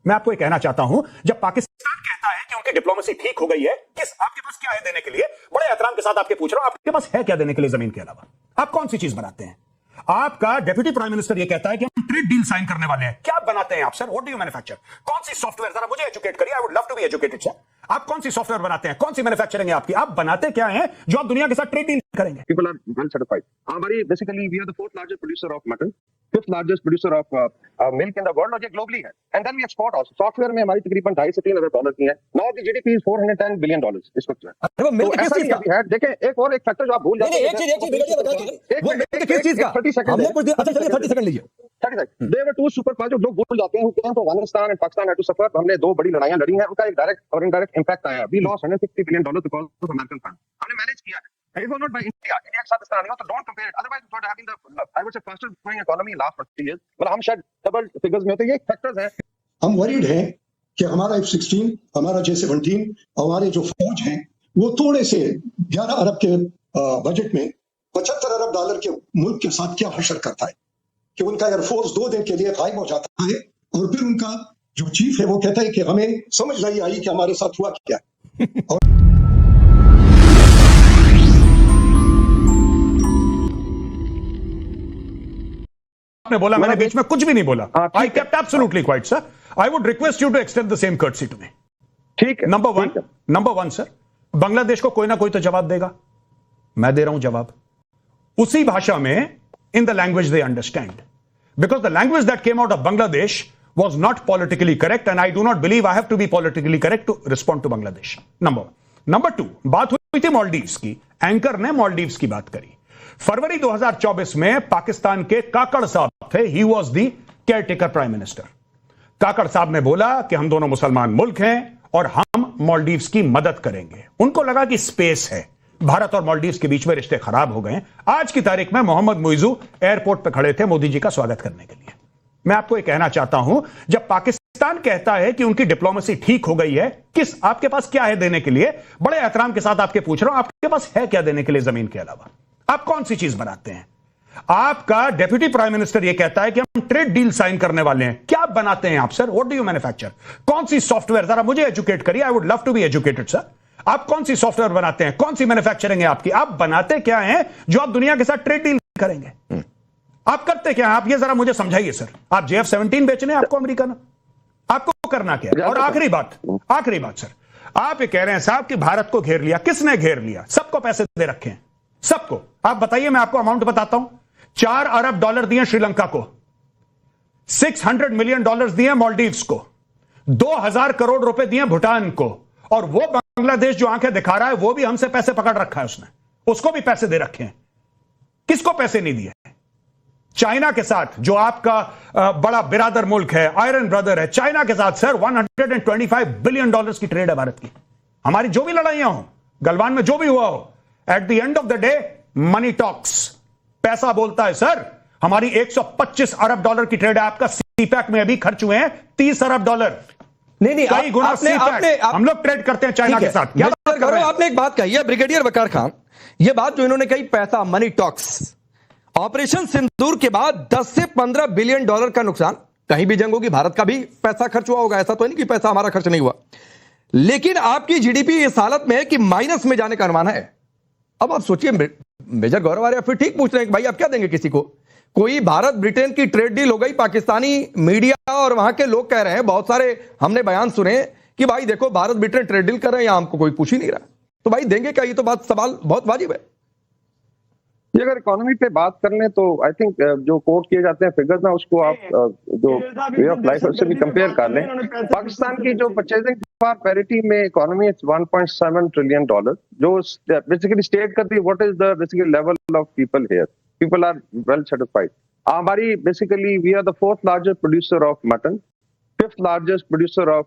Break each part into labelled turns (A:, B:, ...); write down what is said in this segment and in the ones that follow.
A: मैं आपको ये कहना चाहता हूं, जब पाकिस्तान कहता है कि उनकी डिप्लोमेसी ठीक हो गई है, किस आपके पास क्या है देने के लिए? बड़े एहतराम के साथ आपके पूछ रहा हूं, आपके पास है क्या देने के लिए जमीन के अलावा? आप कौन सी चीज बनाते हैं? आपका डेप्यूटी प्राइम मिनिस्टर ये कहता है कि हम ट्रेड डील साइन करने वाले हैं। क्या बनाते हैं आप sir? What do you manufacture? कौन सी सॉफ्टवेयर? जरा मुझे एजुकेट करिए, I would love to be educated sir. आप कौन सी सॉफ्टवेयर बनाते हैं? कौन सी मैन्युफैक्चरिंग है आपकी? आप बनाते क्या हैं जो आप दुनिया के साथ ट्रेड डील करेंगे?
B: People are well certified. हमारी basically we are the fourth largest producer of mutton, fifth largest producer of milk in the world और ये globally है. And then we export also. Software में हमारी तकरीबन 2.5 से 3 अरब डॉलर की है. Now the GDP is $410 billion इस वक्त जो है.
C: वो मिल्क किस चीज का है?
B: देखें एक और एक फैक्टर जो आप भूल जाते हैं.
C: एक चीज बिगड़िए बता दीजिए. वो मिल्क किस चीज का?
B: 30 सेकंड.
C: हमने कुछ दिया. अच्छा चलिए 30 सेकंड लीजिए.
B: 30 second. They were two super powers जो लोग भूल जाते हैं कि Afghanistan and Pakistan had to suffer. हमने दो बड़ी लड़ाइयां लड़ी हैं. उनका एक डायरेक्ट और इनडायरेक्ट इंपैक्ट आया. We lost $160 billion because of American fund. हमने मैनेज किया है. It was not by India. India के साथ इस तरह नहीं हो, तो don't compare it. Otherwise, it would have been the, I would say, fastest growing economy in last 40 years. मतलब हम शायद डबल फिगर्स में होते. ये फैक्टर्स हैं.
D: हम वरीड हैं कि हमारा F-16, हमारा J-17, हमारे जो फौज हैं, वो थोड़े से 11 अरब के बजट में 75 अरब डॉलर के मुल्क के साथ क्या हशर करता है कि उनका एयरफोर्स 2 दिन के लिए गायब हो जाता है और फिर उनका जो चीफ है वो कहता है कि हमें समझ नहीं आई कि हमारे साथ हुआ क्या और
A: आपने बोला, मैंने बीच में कुछ भी नहीं बोला. I kept absolutely quiet, sir. I would request you to extend the same courtesy to me.
B: ठीक है.
A: नंबर वन सर, बांग्लादेश को कोई ना कोई तो जवाब देगा. मैं दे रहा हूं जवाब उसी भाषा में, in the language they understand, because the language that came out of Bangladesh was not politically correct, and I do not believe I have to be politically correct to respond to Bangladesh. Number one. Number two, बात हुई थी मालदीव्स की. Anchor ने मालदीव्स की बात करी. फरवरी 2024 में पाकिस्तान के काकड़ साहब थे, he was the caretaker prime minister. Kakar साहब ने बोला कि हम दोनों मुसलमान मुल्क हैं और हम मालदीव्स की मदद करेंगे. उनको लगा कि स्पेस है. भारत और मालदीव्स के बीच में रिश्ते खराब हो गए. आज की तारीख में मोहम्मद मुइजू एयरपोर्ट पर खड़े थे मोदी जी का स्वागत करने के लिए. मैं आपको यह कहना चाहता हूं, जब पाकिस्तान कहता है कि उनकी डिप्लोमेसी ठीक हो गई है, किस आपके पास क्या है देने के लिए? बड़े एहतराम के साथ आपके पूछ रहा हूं, आपके पास है क्या देने के लिए जमीन के अलावा? आप कौन सी चीज बनाते हैं? आपका डेप्यूटी प्राइम मिनिस्टर यह कहता है कि हम ट्रेड डील साइन करने वाले हैं. क्या बनाते हैं आप sir? What do you manufacture? कौन सी सॉफ्टवेयर? जरा मुझे एजुकेट करिए, I would love to be educated sir. आप कौन सी सॉफ्टवेयर बनाते हैं? कौन सी मैन्युफैक्चरिंग है आपकी? आप बनाते क्या हैं जो आप दुनिया के साथ ट्रेड डील करेंगे? आप करते क्या? आप ये जरा मुझे समझाइए सर. आप JF-17 बेचने आपको अमेरिका ने? आपको करना क्या है? और आखिरी बात सर, आप ये कह रहे हैं साहब कि भारत को घेर लिया. किसने घेर लिया? सबको पैसे दे रखे हैं, सबको. आप बताइए, मैं आपको अमाउंट बताता हूं. 4 अरब डॉलर दिए श्रीलंका को, $600 मिलियन दिए मालदीव्स को, 2000 करोड़ रुपए दिए भूटान को, और वो बांग्लादेश जो आंखें दिखा रहा है वो भी हमसे पैसे पकड़ रखा है उसने. उसको भी पैसे दे रखे हैं. किसको पैसे नहीं दिए? चाइना के साथ, जो आपका बड़ा बिरादर मुल्क है, आयरन ब्रदर है, चाइना के साथ सर $125 बिलियन की ट्रेड है भारत की. हमारी जो भी लड़ाइयां हो, गलवान में जो भी हुआ हो, at the end of the day money talks. पैसा बोलता है सर. हमारी 125 अरब डॉलर की ट्रेड है. आपका सीपैक में अभी खर्च हुए हैं $30 अरब.
C: नहीं
A: कई गुना हम लोग ट्रेड करते हैं चाइना के साथ. क्या बात कर रहे हैं?
C: आपने एक बात कही है ब्रिगेडियर वकार खान, ये बात जो इन्होंने कही, पैसा, मनी टॉक्स. ऑपरेशन सिंदूर के बाद 10 से 15 बिलियन डॉलर का नुकसान. कहीं भी जंग होगी, भारत का भी पैसा खर्च हुआ होगा, ऐसा तो नहीं कि पैसा हमारा खर्च नहीं हुआ. लेकिन आपकी जीडीपी इस हालत में है कि माइनस में जाने का अनुमान है. अब आप सोचिए, मेजर गौरव आर्य फिर ठीक पूछ रहे हैं कि भाई आप क्या देंगे किसी को? कोई भारत ब्रिटेन की ट्रेड डील हो गई, पाकिस्तानी मीडिया और वहां के लोग कह रहे हैं, बहुत सारे हमने बयान सुने कि भाई देखो भारत ब्रिटेन ट्रेड डील कर रहे हैं, यहां हमको कोई पूछ ही नहीं रहा. तो भाई देंगे क्या? ये तो बात, सवाल बहुत वाजिब है.
B: ये अगर इकोनॉमी पे बात कर लें तो आई थिंक जो कोट किए जाते हैं फिगर्स ना, उसको आप जो वे ऑफ लाइफ उससे भी कंपेयर कर लें. पाकिस्तान की जो परचेजिंग पावर पैरिटी में इकोनॉमी इज $1.7 ट्रिलियन, जो बेसिकली स्टेट करती है what is the basically level of people here. People are well satisfied. हमारी basically we are the fourth largest producer of mutton, fifth largest producer of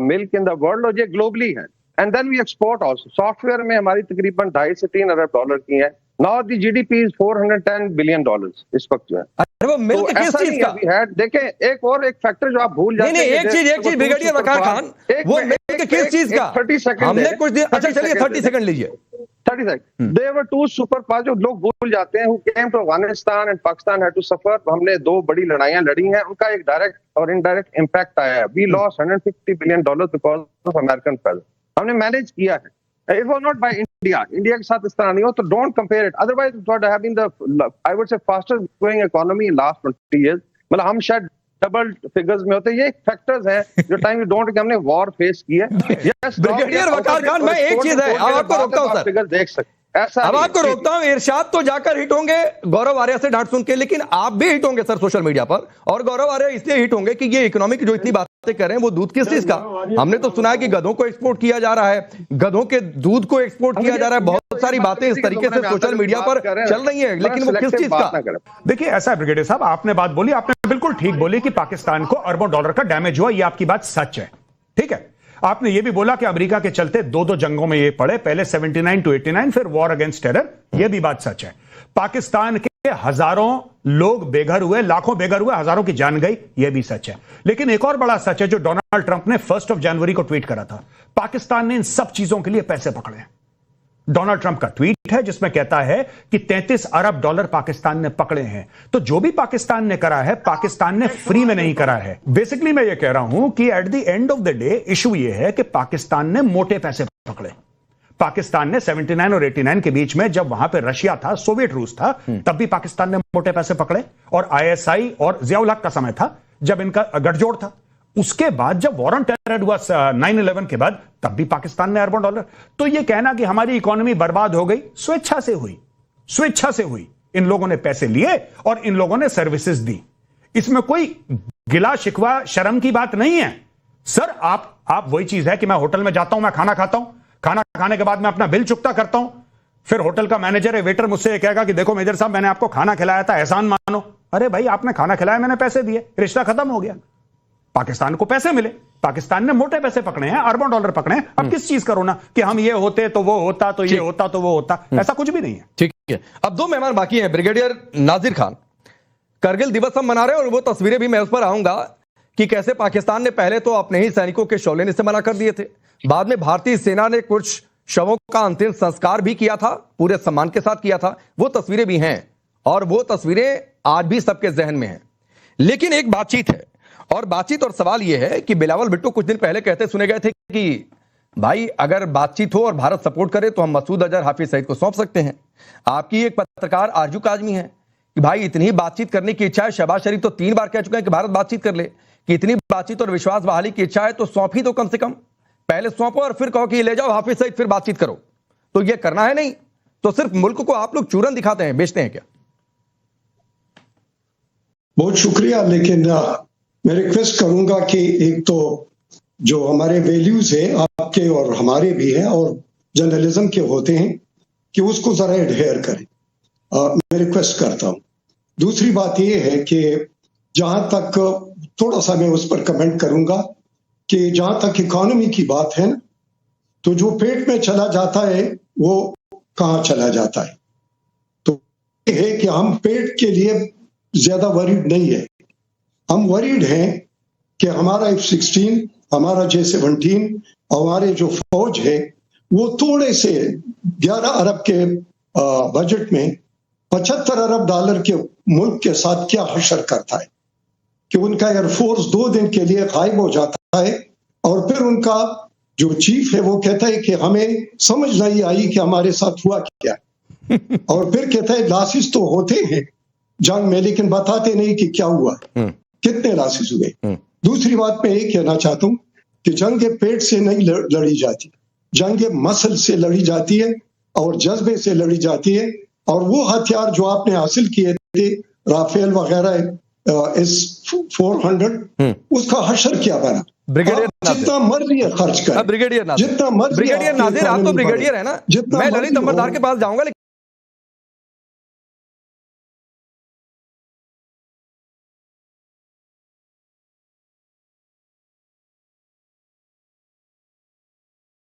B: milk in the world, और ये globally है. And then we export also. Software में हमारी तकरीबन 2.5 से 3 अरब dollar की है. Now the GDP is $410 billion इस वक्त जो है.
C: अरे वो मिल्क किस चीज का?
B: देखें एक और एक फैक्टर जो आप भूल जाते हैं.
C: नहीं, एक चीज ब्रिगेडियर वकार खान, वो मिल्क किस चीज का?
B: 30 सेकंड
C: हमने कुछ दिया. अच्छा चलिए 30 सेकंड लीजिए.
B: 30 second, they were two super power, जो लोग भूल जाते हैं, who came to Afghanistan and Pakistan had to suffer. हमने 2 बड़ी लड़ाइयां लड़ी हैं, उनका एक डायरेक्ट और इनडायरेक्ट इंपैक्ट आया है। We lost $150 billion because of American presence. हमने मैनेज किया है, it was not by India. India के साथ इस तरह नहीं हो, तो don't compare it. Otherwise it would have been the, I would say, fastest growing economy in last 20 years. मतलब हम शायद डबल फिगर्स में होते। ये फैक्टर्स हैं जो टाइम यू डोंट कि हमने वॉर फेस की है। यस,
C: ब्रिगेडियर वकार खान, मैं एक चीज है, अब आपको रोकता हूं सर,
B: फिगर देख सकते ऐसा।
C: अब आपको रोकता हूं, इरशाद तो जाकर हिट होंगे गौरव आर्या से डांट सुन के, लेकिन आप भी हिट होंगे सर सोशल मीडिया पर। और गौरव आर्या इसलिए हिट होंगे कि ये इकोनॉमी की जो इतनी बातें कर रहे हैं वो दूध किस चीज का? हमने तो सुना है कि गधों को एक्सपोर्ट किया जा रहा है, गधों के दूध को एक्सपोर्ट किया जा रहा है, बहुत सारी बातें इस तरीके से सोशल मीडिया पर चल रही है, लेकिन वो किस चीज का?
A: देखिए ऐसा है ब्रिगेडियर साहब, आपने बात बोली, आपने बिल्कुल ठीक बोली कि पाकिस्तान को अरबों डॉलर का डैमेज हुआ, ये आपकी बात सच है, ठीक है। आपने ये भी बोला कि अमेरिका के चलते 2 जंगों में ये पड़े, पहले 79 to 89, फिर वॉर अगेंस्ट टेरर, ये भी बात सच है। पाकिस्तान के हजारों लोग बेघर हुए, लाखों बेघर हुए, हजारों की जान गई, ये भी सच है। लेकिन एक और बड़ा सच है जो डोनाल्ड ट्रंप ने 1 जनवरी को ट्वीट करा था, पाकिस्तान ने इन सब चीजों के लिए पैसे पकड़े हैं। डोनाल्ड ट्रंप का ट्वीट है जिसमें कहता है कि 33 अरब डॉलर पाकिस्तान ने पकड़े हैं। तो जो भी पाकिस्तान ने करा है, पाकिस्तान ने फ्री में नहीं करा है। बेसिकली मैं ये कह रहा हूं कि at the end of the day issue ये है कि पाकिस्तान ने मोटे पैसे पकड़े। पाकिस्तान ने 79 और 89 के बीच में, जब वहां पे रशिया था, सोवियत रूस था, तब भी पाकिस्तान ने मोटे पैसे पकड़े। और ISI और जियाउल हक का समय था जब इनका गठजोड़ था। उसके बाद जब वॉर ऑन टेरर हुआ 9/11 के बाद, तब भी पाकिस्तान ने अरबों डॉलर। तो यह कहना कि हमारी इकोनॉमी बर्बाद हो गई, स्वेच्छा से हुई, स्वेच्छा से हुई। इन लोगों ने पैसे लिए और इन लोगों ने सर्विसेज दी। इसमें कोई गिला शिकवा शर्म की बात नहीं है सर। आप वही चीज है कि मैं होटल में जाता हूं, मैं खाना खाता हूं, खाना खाने के बाद मैं अपना बिल चुकता करता हूं, फिर होटल का मैनेजर है, वेटर मुझसे कहेगा कि देखो मेजर साहब, मैंने आपको खाना खिलाया था, एहसान मानो। अरे भाई, आपने खाना खिलाया, मैंने पैसे दिए, रिश्ता खत्म हो गया। पाकिस्तान को पैसे मिले, पाकिस्तान ने मोटे पैसे पकड़े हैं, अरबों डॉलर पकड़े हैं। अब किस चीज करो ना कि हम ये होते तो वो होता, तो ये होता तो वो होता, ऐसा कुछ भी नहीं है।
C: ठीक है, अब 2 मेहमान बाकी हैं। ब्रिगेडियर नाजिर खान, करगिल दिवस हम मना रहे हैं और वो तस्वीरें भी मैं उस पर आऊंगा कि कैसे पाकिस्तान ने पहले तो अपने ही सैनिकों के शौले इस्तेमाल कर दिए थे, बाद में भारतीय सेना ने कुछ शवों का अंतिम संस्कार भी किया था, पूरे सम्मान के साथ किया था। वो तस्वीरें भी हैं और वो तस्वीरें आज भी सबके जहन में हैं। लेकिन एक बातचीत है, और बातचीत और सवाल यह है कि बिलावल भुट्टो कुछ दिन पहले कहते सुने गए थे कि भाई अगर बातचीत हो और भारत सपोर्ट करे तो हम मसूद अजहर, हाफिज सईद को सौंप सकते हैं। आपकी एक पत्रकार आरजू काजमी है कि भाई इतनी बातचीत करने की इच्छा है, शहबाज शरीफ तो 3 बार कह चुके हैं कि भारत बातचीत कर ले, कि इतनी बातचीत और विश्वास बहाली की इच्छा है तो सौंप ही दो, कम से कम पहले सौंपो और फिर कहो कि ले जाओ हाफिज सईद, फिर बातचीत करो। तो ये करना है नहीं तो सिर्फ मुल्क को आप लोग चूरन दिखाते हैं, बेचते हैं क्या?
D: बहुत शुक्रिया, लेकिन मैं रिक्वेस्ट करूंगा कि एक तो जो हमारे वैल्यूज है आपके और हमारे भी हैं और जर्नलिज्म के होते हैं, कि उसको जरा एडहेयर करें, मैं रिक्वेस्ट करता हूं। दूसरी बात यह है कि जहां तक थोड़ा सा मैं उस पर कमेंट करूंगा कि जहां तक इकोनॉमी की बात है ना, तो जो पेट में चला जाता है वो कहां चला जाता है। तो ये है कि हम पेट के लिए ज्यादा वरीड नहीं है, हम वरीड हैं कि हमारा F-16, हमारा J-17, हमारे जो फौज है वो थोड़े से 11 अरब के बजट में 75 अरब डॉलर के मुल्क के साथ क्या हशर करता है, कि उनका एयरफोर्स 2 दिन के लिए गायब हो जाता है और फिर उनका जो चीफ है वो कहता है कि हमें समझ नहीं आई कि हमारे साथ हुआ क्या और फिर कहता है लॉसेस तो होते हैं जंग में, लेकिन बताते नहीं कि क्या हुआ, कितने लॉसेस हुए। दूसरी बात मैं ये कहना चाहता हूं कि जंग पेट से नहीं लड़ी जाती, जंग मसल से लड़ी जाती है और जज्बे से लड़ी जाती है। और वो हथियार जो आपने हासिल किए थे, राफेल वगैरह S-400, उसका हशर क्या बना?
C: ब्रिगेडियर
D: जितना मर्जी है खर्च कर,
C: ब्रिगेडियर नाजिर,
D: जितना मर्जी।
C: ब्रिगेडियर नाजिर, आप तो ब्रिगेडियर है ना, मैं ललित अंबरदार के पास जाऊंगा।